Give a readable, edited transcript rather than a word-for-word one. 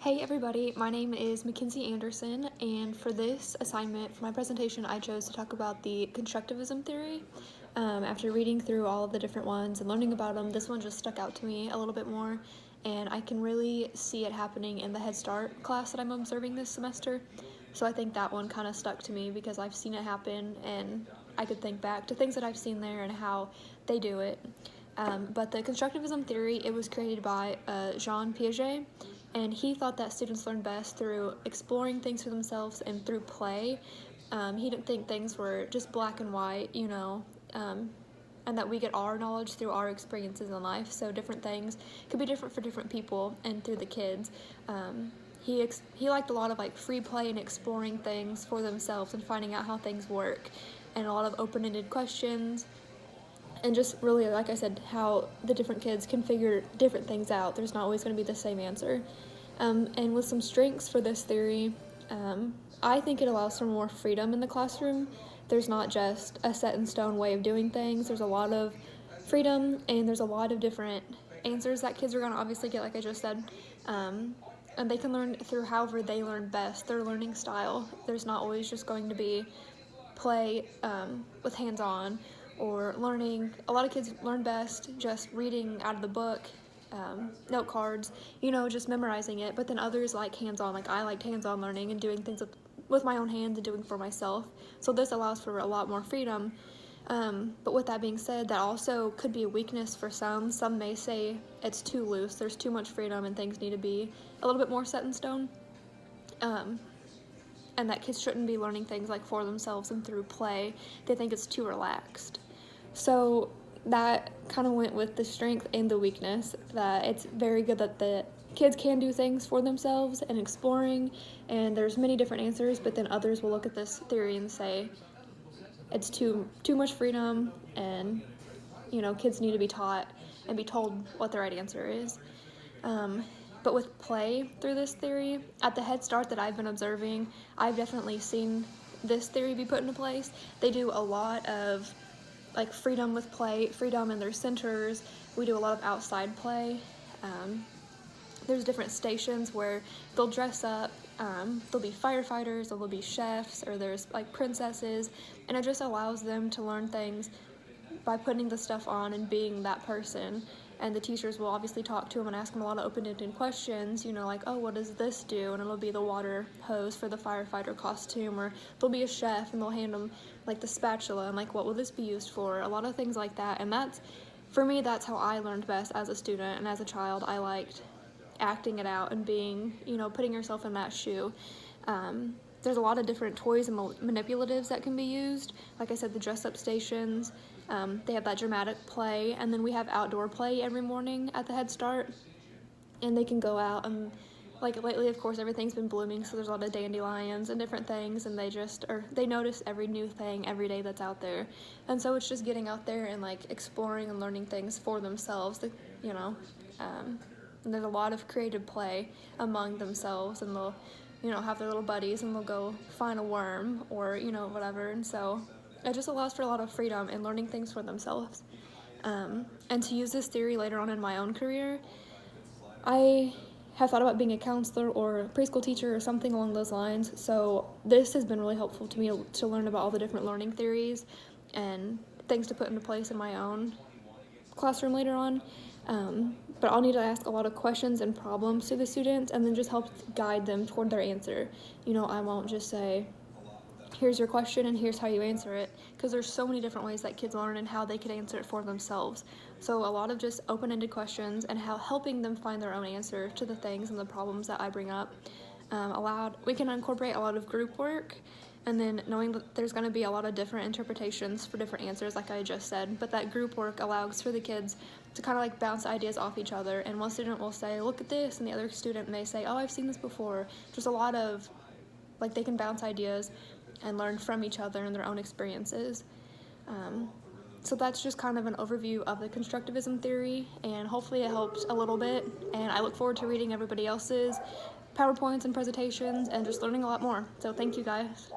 Hey everybody, my name is Mackenzie Anderson, and for this assignment, for my presentation, I chose to talk about the constructivism theory. After reading through all of the different ones and learning about them, this one just stuck out to me a little bit more, and I can really see it happening in the Head Start class that I'm observing this semester. So I think that one kind of stuck to me because I've seen it happen, and I could think back to things that I've seen there and how they do it. But the constructivism theory, it was created by Jean Piaget, and he thought that students learn best through exploring things for themselves and through play. He didn't think things were just black and white, and that we get our knowledge through our experiences in life. So different things could be different for different people and through the kids. He liked a lot of free play and exploring things for themselves and finding out how things work, and a lot of open-ended questions. And just really, like I said, how the different kids can figure different things out. There's not always going to be the same answer. And with some strengths for this theory, I think it allows for more freedom in the classroom. There's not just a set-in-stone way of doing things. There's a lot of freedom, and there's a lot of different answers that kids are going to obviously get, like I just said. And they can learn through however they learn best, their learning style. There's not always just going to be play with hands-on or learning. A lot of kids learn best just reading out of the book, note cards, just memorizing it. But then others like hands-on. Like I liked hands-on learning and doing things with my own hands and doing for myself. So this allows for a lot more freedom. But with that being said, that also could be a weakness for some. Some may say it's too loose, there's too much freedom, and things need to be a little bit more set in stone. And that kids shouldn't be learning things for themselves and through play. They think it's too relaxed. So that kind of went with the strength and the weakness, that it's very good that the kids can do things for themselves and exploring, and there's many different answers, but then others will look at this theory and say it's too much freedom, and kids need to be taught and be told what the right answer is. But with play through this theory, at the Head Start that I've been observing, I've definitely seen this theory be put into place. They do a lot of freedom with play, freedom in their centers. We do a lot of outside play. There's different stations where they'll dress up. There'll be firefighters, or there'll be chefs, or there's princesses, and it just allows them to learn things by putting the stuff on and being that person. And the teachers will obviously talk to them and ask them a lot of open-ended questions, oh, what does this do? And it'll be the water hose for the firefighter costume, or there'll be a chef and they'll hand them the spatula and what will this be used for? A lot of things like that. And for me, that's how I learned best as a student and as a child. I liked acting it out and being, putting yourself in that shoe. There's a lot of different toys and manipulatives that can be used. Like I said, the dress-up stations, they have that dramatic play, and then we have outdoor play every morning at the Head Start, and they can go out and, lately, of course, everything's been blooming, so there's a lot of dandelions and different things, and they notice every new thing every day that's out there, and so it's just getting out there and, exploring and learning things for themselves, and there's a lot of creative play among themselves, and they'll have their little buddies, and they'll go find a worm or, whatever. And so it just allows for a lot of freedom and learning things for themselves. And to use this theory later on in my own career, I have thought about being a counselor or a preschool teacher or something along those lines. So this has been really helpful to me to learn about all the different learning theories and things to put into place in my own classroom later on. But I'll need to ask a lot of questions and problems to the students and then just help guide them toward their answer. I won't just say, here's your question and here's how you answer it, because there's so many different ways that kids learn and how they could answer it for themselves. So a lot of just open-ended questions and helping them find their own answer to the things and the problems that I bring up. We can incorporate a lot of group work, and then knowing that there's going to be a lot of different interpretations for different answers, like I just said, but that group work allows for the kids to kind of bounce ideas off each other, and one student will say, look at this, and the other student may say, oh, I've seen this before. Just a lot of, they can bounce ideas and learn from each other and their own experiences. So that's just kind of an overview of the constructivism theory, and hopefully it helps a little bit, and I look forward to reading everybody else's PowerPoints and presentations and just learning a lot more. So thank you guys.